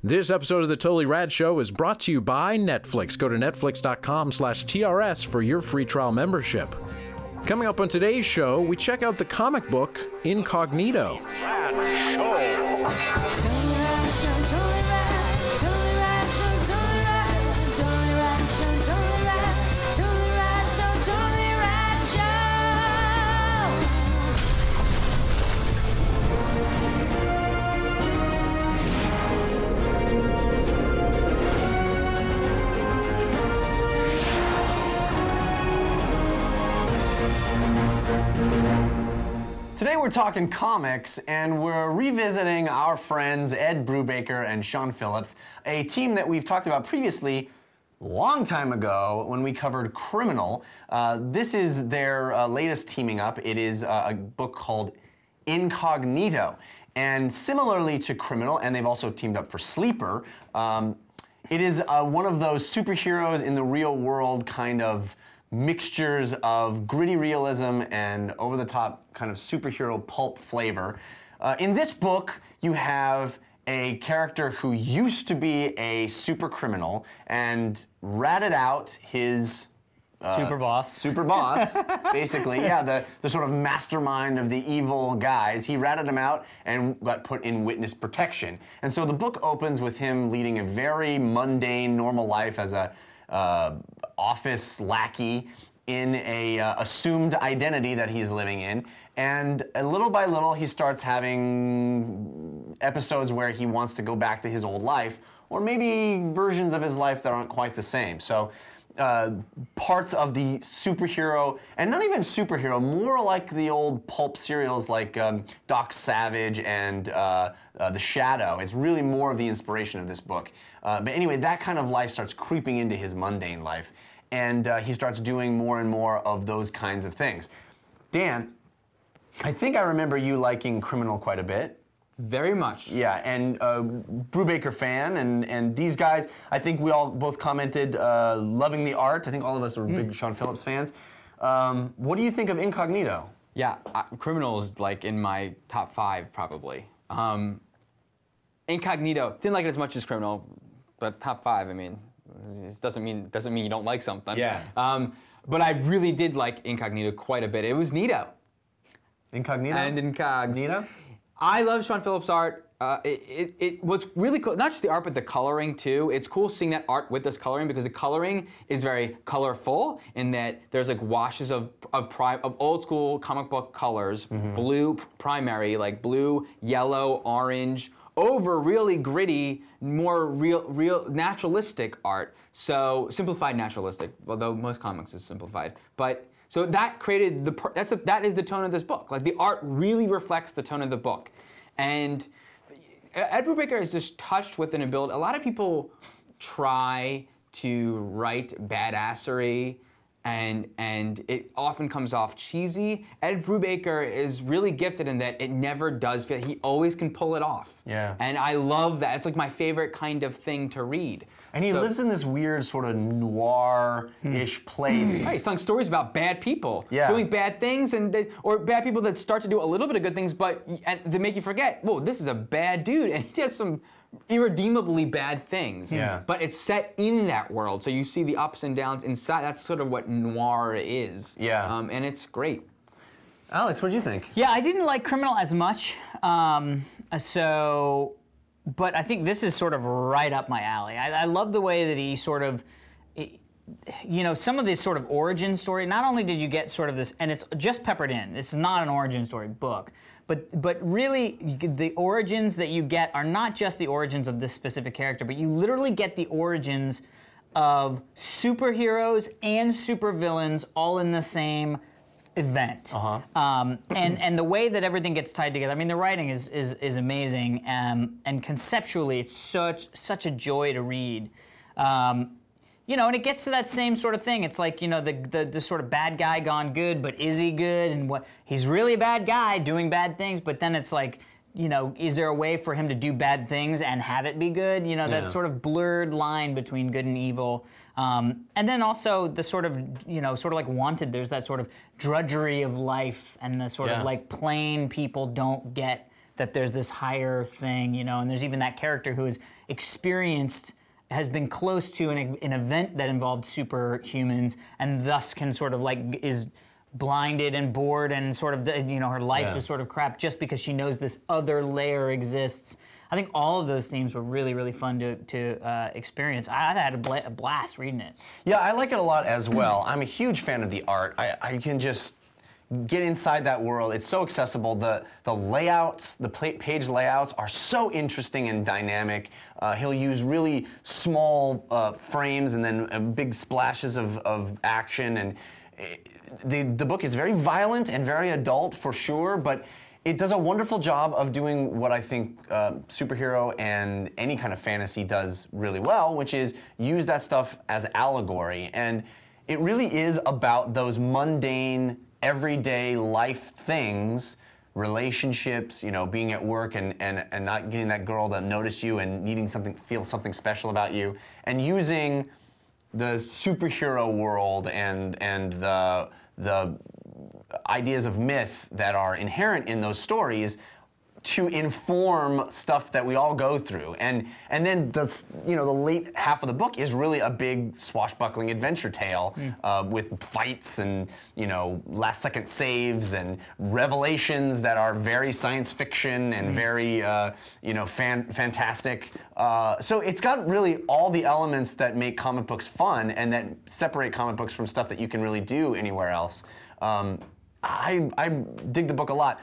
This episode of the Totally Rad Show is brought to you by Netflix. Go to netflix.com/TRS for your free trial membership. Coming up on today's show, we check out the comic book Incognito. Rad Show. Today we're talking comics, and we're revisiting our friends Ed Brubaker and Sean Phillips, a team that we've talked about previously a long time ago when we covered Criminal. This is their latest teaming up. It is a book called Incognito. And similarly to Criminal, and they've also teamed up for Sleeper, it is one of those superheroes in the real world kind of mixtures of gritty realism and over-the-top kind of superhero pulp flavor. In this book, you have a character who used to be a super criminal and ratted out his super boss, basically, yeah, the sort of mastermind of the evil guys. He ratted him out and got put in witness protection. And so the book opens with him leading a very mundane, normal life as a office lackey in a assumed identity that he's living in, and little by little he starts having episodes where he wants to go back to his old life, or maybe versions of his life that aren't quite the same. So parts of the superhero, and not even superhero, more like the old pulp serials like Doc Savage and The Shadow. It's really more of the inspiration of this book. But anyway, that kind of life starts creeping into his mundane life, and he starts doing more and more of those kinds of things. Dan, I think I remember you liking Criminal quite a bit. Very much. Yeah, and Brubaker fan, and these guys, I think we all both commented loving the art. I think all of us are big Sean Phillips fans. What do you think of Incognito? Yeah, Criminal is like in my top 5 probably. Incognito, didn't like it as much as Criminal, but top 5, I mean, it doesn't mean you don't like something. Yeah. But I really did like Incognito quite a bit. It was neato. Incognito? And Incognito. Neato? I love Sean Phillips' art. What's really cool, not just the art, but the coloring too. It's cool seeing that art with this coloring, because the coloring is very colorful in that there's like washes of old school comic book colors, blue primary, like blue, yellow, orange, over really gritty, more real naturalistic art. So simplified naturalistic, although most comics is simplified. But so that created that is the tone of this book. Like the art really reflects the tone of the book. And Ed Brubaker is just touched with an ability. A lot of people try to write badassery, and it often comes off cheesy. Ed Brubaker is really gifted in that it never does feel. He always can pull it off. Yeah. And I love that. It's like my favorite kind of thing to read. And he lives in this weird sort of noir-ish place. Right, he's telling stories about bad people doing bad things, or bad people that start to do a little bit of good things, but they make you forget, whoa, this is a bad dude, and he does some irredeemably bad things. Yeah. But it's set in that world, so you see the ups and downs inside. That's sort of what noir is. Yeah. And it's great. Alex, what do you think? Yeah, I didn't like Criminal as much, but I think this is sort of right up my alley. I love the way that he sort of, you know, some of this sort of origin story. Not only did you get sort of this, and it's just peppered in. It's not an origin story book, but really the origins that you get are not just the origins of this specific character, but you literally get the origins of superheroes and supervillains all in the same event. And the way that everything gets tied together, I mean, the writing is amazing, and conceptually it's such a joy to read. You know, and it gets to that same sort of thing. It's like, you know, the sort of bad guy gone good, but is he good? And what, he's really a bad guy doing bad things, but then it's like, you know, is there a way for him to do bad things and have it be good? You know, that sort of blurred line between good and evil. And then also the sort of, sort of like Wanted, there's that sort of drudgery of life and the sort of like plain people don't get that there's this higher thing, and there's even that character who has has been close to an event that involved superhumans and thus can sort of like is blinded and bored and sort of, her life is sort of crap just because she knows this other layer exists. I think all of those themes were really, really fun to experience. I had a blast reading it. Yeah, I like it a lot as well. I'm a huge fan of the art. I can just get inside that world. It's so accessible. The layouts, the page layouts are so interesting and dynamic. He'll use really small frames and then big splashes of action. And the book is very violent and very adult for sure, but it does a wonderful job of doing what I think superhero and any kind of fantasy does really well, which is use that stuff as allegory. And it really is about those mundane, everyday life things, relationships, being at work and not getting that girl to notice you and needing feel something special about you, and using the superhero world and the ideas of myth that are inherent in those stories to inform stuff that we all go through. And then the late half of the book is really a big swashbuckling adventure tale with fights and last second saves and revelations that are very science fiction and very fantastic. So it's got really all the elements that make comic books fun and that separate comic books from stuff that you can really do anywhere else. I dig the book a lot.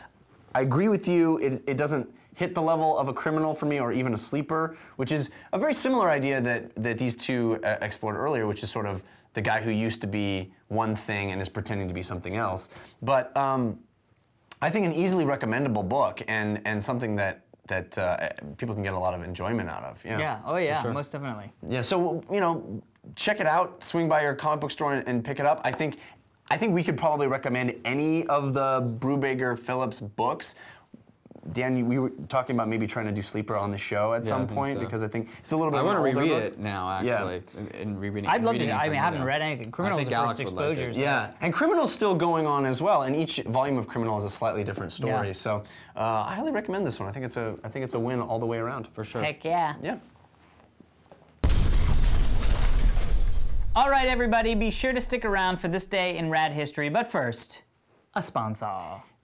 I agree with you, it doesn't hit the level of a Criminal for me or even a Sleeper, which is a very similar idea that these two explored earlier, which is sort of the guy who used to be one thing and is pretending to be something else. But I think an easily recommendable book and something that people can get a lot of enjoyment out of. Yeah, oh yeah, sure. Most definitely. Yeah, so check it out, swing by your comic book store and pick it up. I think we could probably recommend any of the Brubaker Phillips books. Dan, we were talking about maybe trying to do Sleeper on the show at some point because I think it's a little bit. I want to reread book. it now, actually, and rereading. I'd love to. I haven't read anything. Criminal is the first exposure. Yeah, and Criminal's still going on as well, and each volume of Criminal is a slightly different story. Yeah. So I highly recommend this one. I think it's a win all the way around for sure. Heck yeah. Yeah. All right, everybody, be sure to stick around for this day in rad history. But first, a sponsor.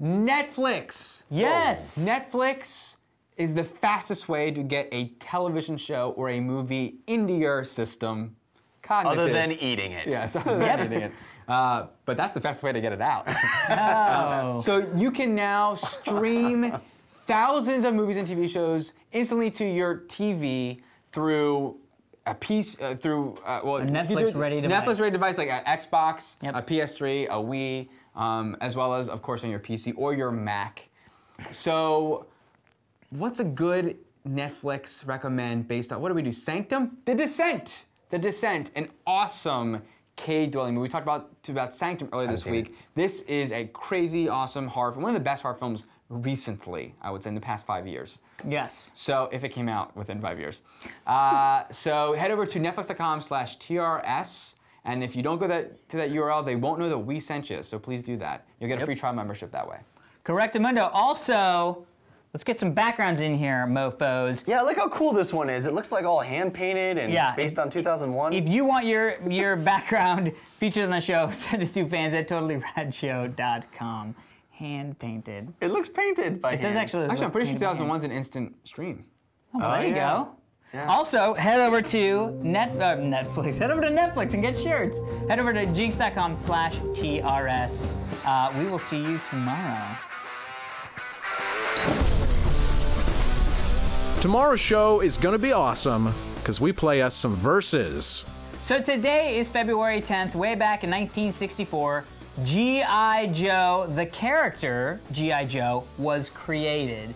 Netflix. Yes. Netflix is the fastest way to get a television show or a movie into your system. Cognitive. Other than eating it. Yes, other than eating it. But that's the best way to get it out. Oh. So you can now stream thousands of movies and TV shows instantly to your TV through a Netflix-ready device. Netflix-ready device like an Xbox, yep. a PS3, a Wii, as well as, of course, on your PC or your Mac. So, what's a good Netflix recommend based on, what do we do? Sanctum? The Descent! The Descent, an awesome cave-dwelling movie. We talked about Sanctum earlier this week. This is a crazy, awesome horror film, one of the best horror films recently, I would say, in the past 5 years. Yes. So, if it came out within 5 years. So, head over to netflix.com/TRS, and if you don't go to that URL, they won't know that we sent you, so please do that. You'll get a free trial membership that way. Correctamundo. Also, let's get some backgrounds in here, mofos. Yeah, look how cool this one is. It looks like all hand-painted and based on 2001. If you want your background featured on the show, send it to fans@totallyradshow.com. Hand-painted. It looks painted by hand. It does actually. Actually, I'm pretty sure 2001's an instant stream. Oh, well, there you go. Yeah. Also, head over to Netflix. Head over to Netflix and get shirts. Head over to jinx.com/TRS. We will see you tomorrow. Tomorrow's show is gonna be awesome because we play us some verses. So today is February 10th. Way back in 1964, G.I. Joe, the character G.I. Joe, was created.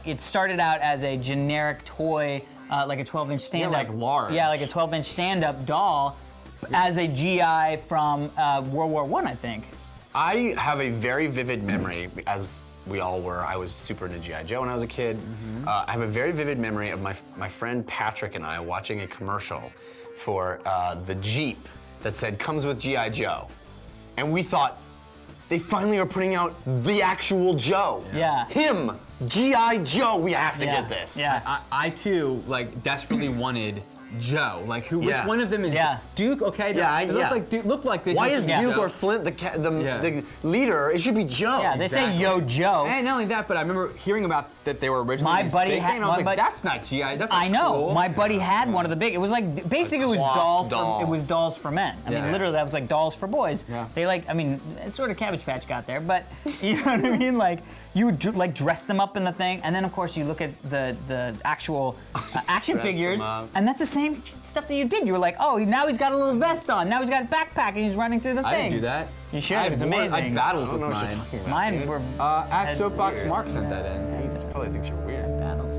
It started out as a generic toy, like a 12-inch stand-up. Yeah, like large. Yeah, like a 12-inch stand-up doll, as a GI from World War I, I think. I have a very vivid memory, as we all were. I was super into G.I. Joe when I was a kid. I have a very vivid memory of my friend Patrick and I watching a commercial for the Jeep that said comes with G.I. Joe, and we thought they finally are putting out the actual Joe. Yeah. Him, G.I. Joe. We have to get this. Yeah. I too like desperately wanted Joe. Like who? Yeah. Which one of them is Duke? Okay. Yeah, it looked like Duke. Looked like they. Why is Duke Joe. or Flint the leader? It should be Joe. Yeah, they say Yo Joe. And not only that, but I remember hearing about that they were originally My this buddy big had- thing, and I was my like, bud- that's not GI. That's not I know. cool. My buddy had one of the big. It was like basically it was cloth it was dolls for men. I mean, Yeah. literally that was like dolls for boys. Yeah. They like. I mean, it's sort of Cabbage Patch got there, but you know what I mean. Like you would like dress them up in the thing, and then of course you look at the actual action Dress them figures, up. and that's the same stuff that you did. You were like, oh, now he's got a little vest on. Now he's got a backpack, and he's running through the I thing. didn't do that. You should. I It was had amazing. I had battles with I don't know what you're mine. talking about. Mine dude. were At Soapbox weird. Mark sent that in. He probably thinks you're weird. battles.